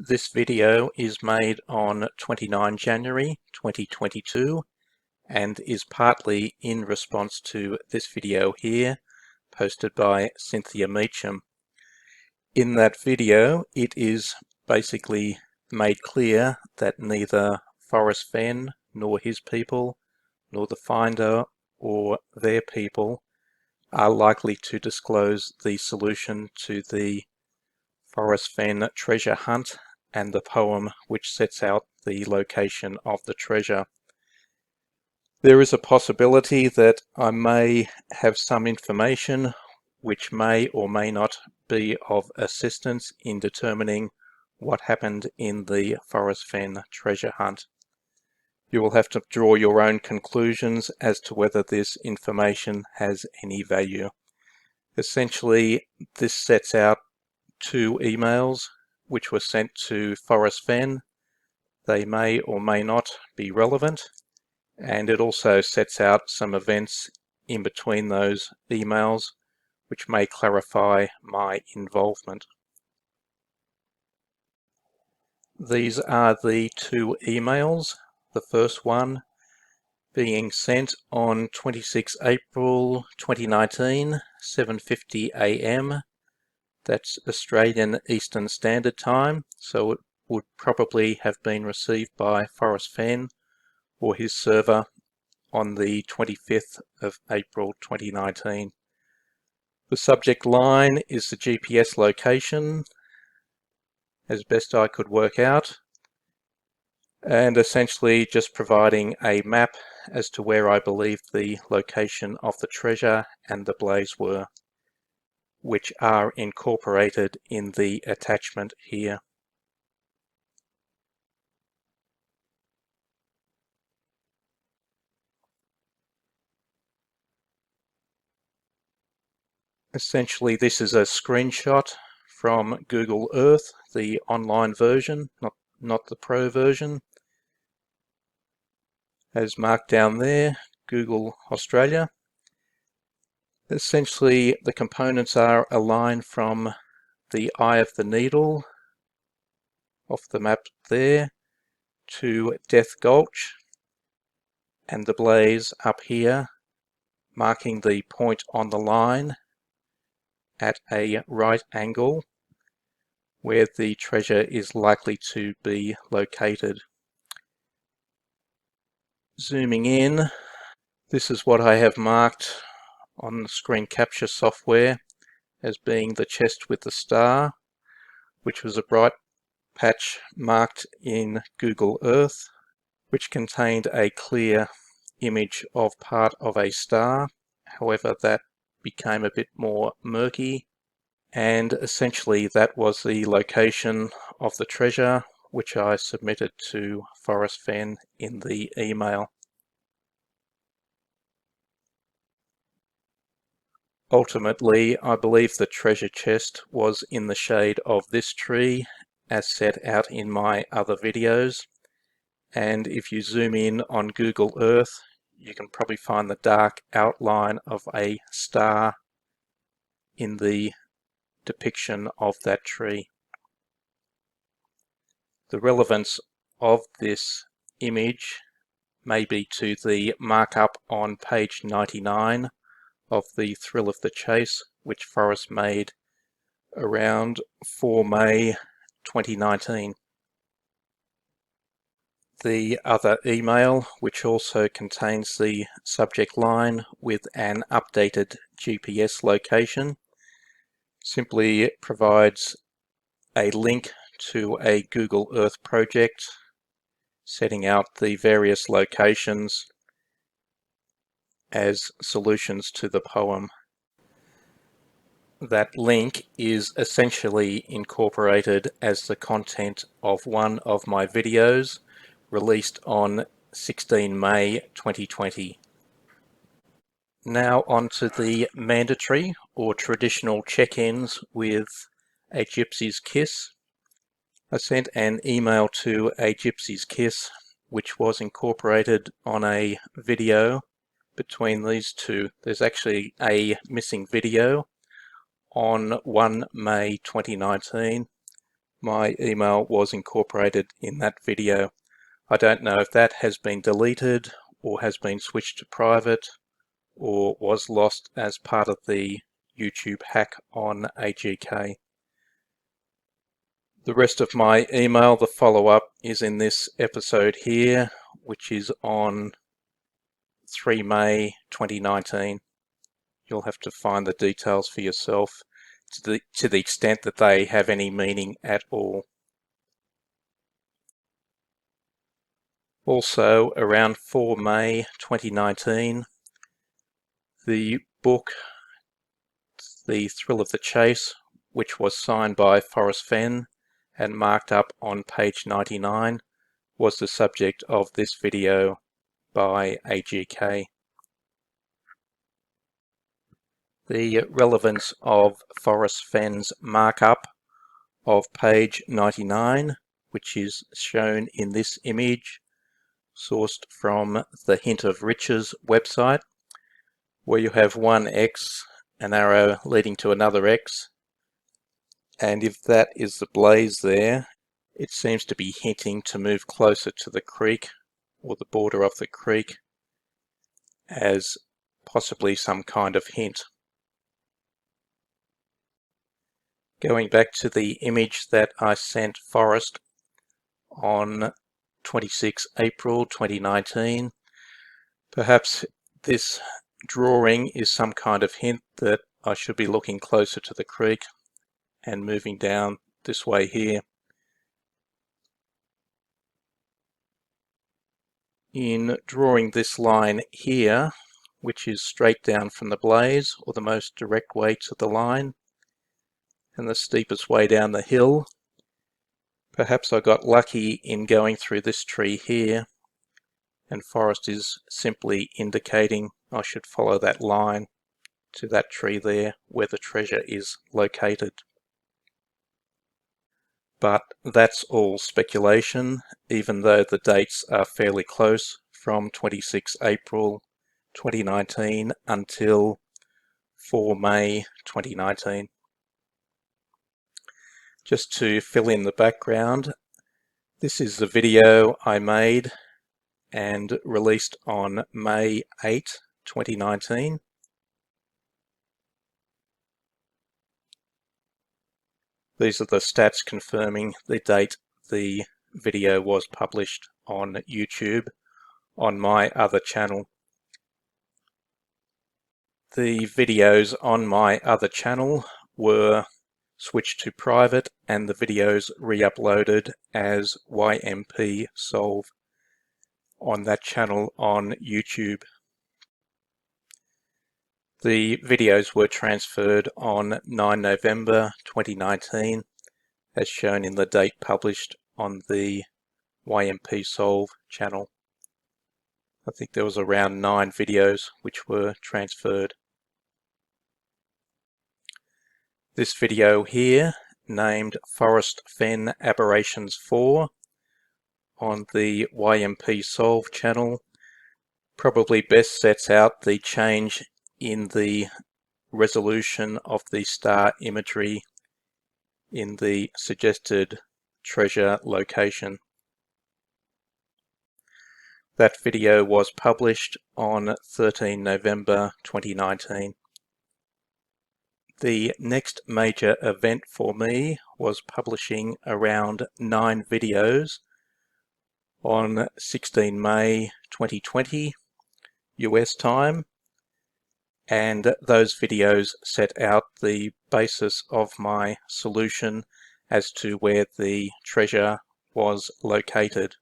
This video is made on 29 January 2022 and is partly in response to this video here posted by Cynthia Meacham. In that video, it is basically made clear that neither Forrest Fenn nor his people, nor the finder or their people are likely to disclose the solution to the Forrest Fenn treasure hunt and the poem which sets out the location of the treasure. There is a possibility that I may have some information which may or may not be of assistance in determining what happened in the Forrest Fenn treasure hunt. You will have to draw your own conclusions as to whether this information has any value. Essentially, this sets out two emails which were sent to Forrest Fenn. They may or may not be relevant, and it also sets out some events in between those emails which may clarify my involvement. These are the two emails, the first one being sent on 26 April 2019, 7:50 AM. That's Australian Eastern Standard Time, so it would probably have been received by Forrest Fenn or his server on the 25th of April 2019. The subject line is the GPS location, as best I could work out, and essentially just providing a map as to where I believe the location of the treasure and the blaze were, which are incorporated in the attachment here. Essentially, this is a screenshot from Google Earth, the online version, not the pro version. As marked down there, Google Australia. Essentially, the components are a line from the eye of the needle off the map there to Death Gulch, and the blaze up here, marking the point on the line at a right angle where the treasure is likely to be located. Zooming in, this is what I have marked on the screen capture software as being the chest with the star, which was a bright patch marked in Google Earth, which contained a clear image of part of a star. However, that became a bit more murky, and essentially that was the location of the treasure which I submitted to Forrest Fenn in the email. Ultimately, I believe the treasure chest was in the shade of this tree as set out in my other videos, and if you zoom in on Google Earth, you can probably find the dark outline of a star in the depiction of that tree. The relevance of this image may be to the markup on page 99 of the Thrill of the Chase, which Forrest made around 4 May 2019. The other email, which also contains the subject line with an updated GPS location, simply provides a link to a Google Earth project setting out the various locations as solutions to the poem. That link is essentially incorporated as the content of one of my videos released on 16 May 2020. Now on to the mandatory or traditional check-ins with A Gypsy's Kiss. I sent an email to A Gypsy's Kiss, which was incorporated on a video between these two. There's actually a missing video on 1 May 2019, my email was incorporated in that video. I don't know if that has been deleted or has been switched to private or was lost as part of the YouTube hack on AGK. The rest of my email, the follow-up, is in this episode here, which is on 3 May 2019. You'll have to find the details for yourself to the extent that they have any meaning at all. Also, around 4 May 2019, the book The Thrill of the Chase, which was signed by Forrest Fenn and marked up on page 99, was the subject of this video by AGK. The relevance of Forrest Fenn's markup of page 99, which is shown in this image, sourced from the Hint of Riches website, where you have one X, an arrow leading to another X, and if that is the blaze there, it seems to be hinting to move closer to the creek or the border of the creek as possibly some kind of hint. Going back to the image that I sent Forrest on 26 April 2019, perhaps this drawing is some kind of hint that I should be looking closer to the creek and moving down this way here. In drawing this line here, which is straight down from the blaze, or the most direct way to the line, and the steepest way down the hill, perhaps I got lucky in going through this tree here, and Forrest is simply indicating I should follow that line to that tree there where the treasure is located. But that's all speculation, even though the dates are fairly close, from 26 April 2019 until 4 May 2019. Just to fill in the background, this is the video I made and released on May 8, 2019. These are the stats confirming the date the video was published on YouTube on my other channel. The videos on my other channel were switched to private and the videos re-uploaded as YMP Solve on that channel on YouTube. The videos were transferred on 9 November 2019, as shown in the date published on the YMP Solve channel. I think there was around 9 videos which were transferred. This video here, named Forrest Fenn Aberrations 4 on the YMP Solve channel, probably best sets out the change in the resolution of the star imagery in the suggested treasure location. That video was published on 13 November 2019. The next major event for me was publishing around 9 videos on 16 May 2020 US time, and those videos set out the basis of my solution as to where the treasure was located.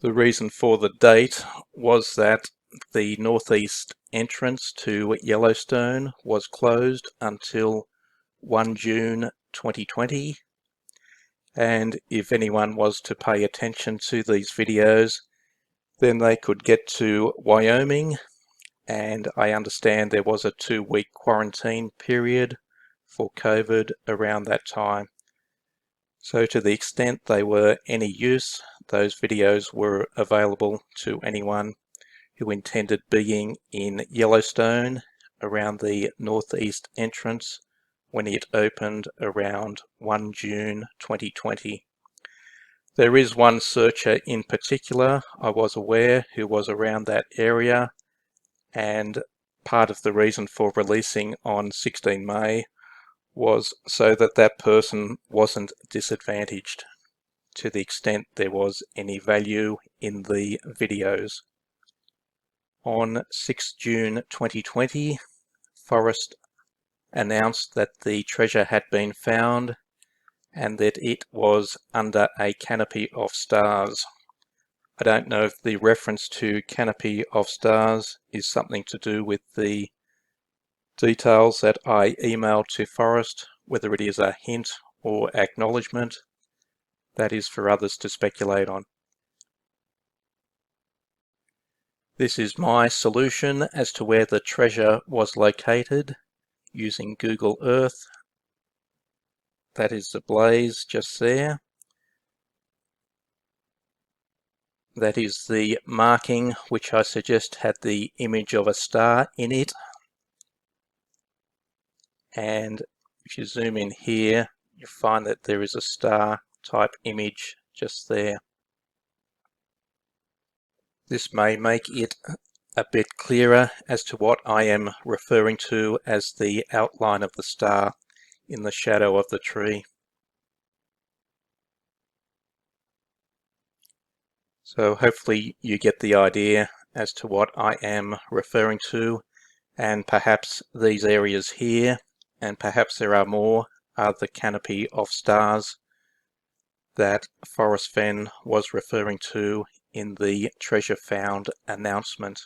The reason for the date was that the northeast entrance to Yellowstone was closed until 1 June 2020, and if anyone was to pay attention to these videos, then they could get to Wyoming, and I understand there was a 2-week quarantine period for COVID around that time. So to the extent they were any use, those videos were available to anyone who intended being in Yellowstone around the northeast entrance when it opened around 1 June 2020. There is one searcher in particular I was aware who was around that area, and part of the reason for releasing on 16 May was so that that person wasn't disadvantaged to the extent there was any value in the videos. On 6 June 2020, Forrest announced that the treasure had been found and that it was under a canopy of stars. I don't know if the reference to canopy of stars is something to do with the details that I emailed to Forrest, whether it is a hint or acknowledgement. That is for others to speculate on. This is my solution as to where the treasure was located using Google Earth. That is the blaze just there. That is the marking which I suggest had the image of a star in it. And if you zoom in here, you find that there is a star type image just there. This may make it a bit clearer as to what I am referring to as the outline of the star in the shadow of the tree. So hopefully you get the idea as to what I am referring to, and perhaps these areas here, and perhaps there are more, are the canopy of stars that Forrest Fenn was referring to in the treasure found announcement.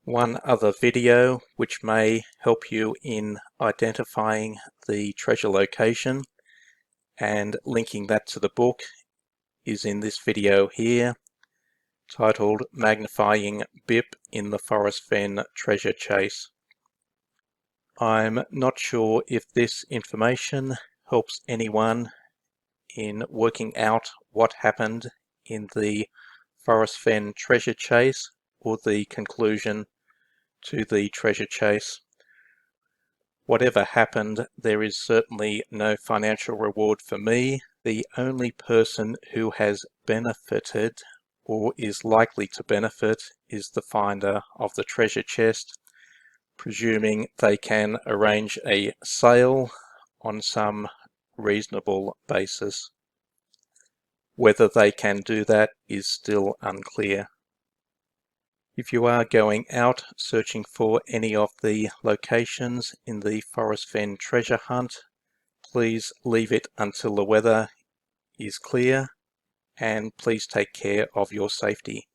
One other video which may help you in identifying the treasure location and linking that to the book is in this video here, titled Magnifying BIP in the Forrest Fenn Treasure Chase. I'm not sure if this information helps anyone in working out what happened in the Forrest Fenn treasure chase or the conclusion to the treasure chase. Whatever happened, there is certainly no financial reward for me. The only person who has benefited or is likely to benefit is the finder of the treasure chest, presuming they can arrange a sale on some reasonable basis. Whether they can do that is still unclear. If you are going out searching for any of the locations in the Forrest Fenn treasure hunt, please leave it until the weather is clear, and please take care of your safety.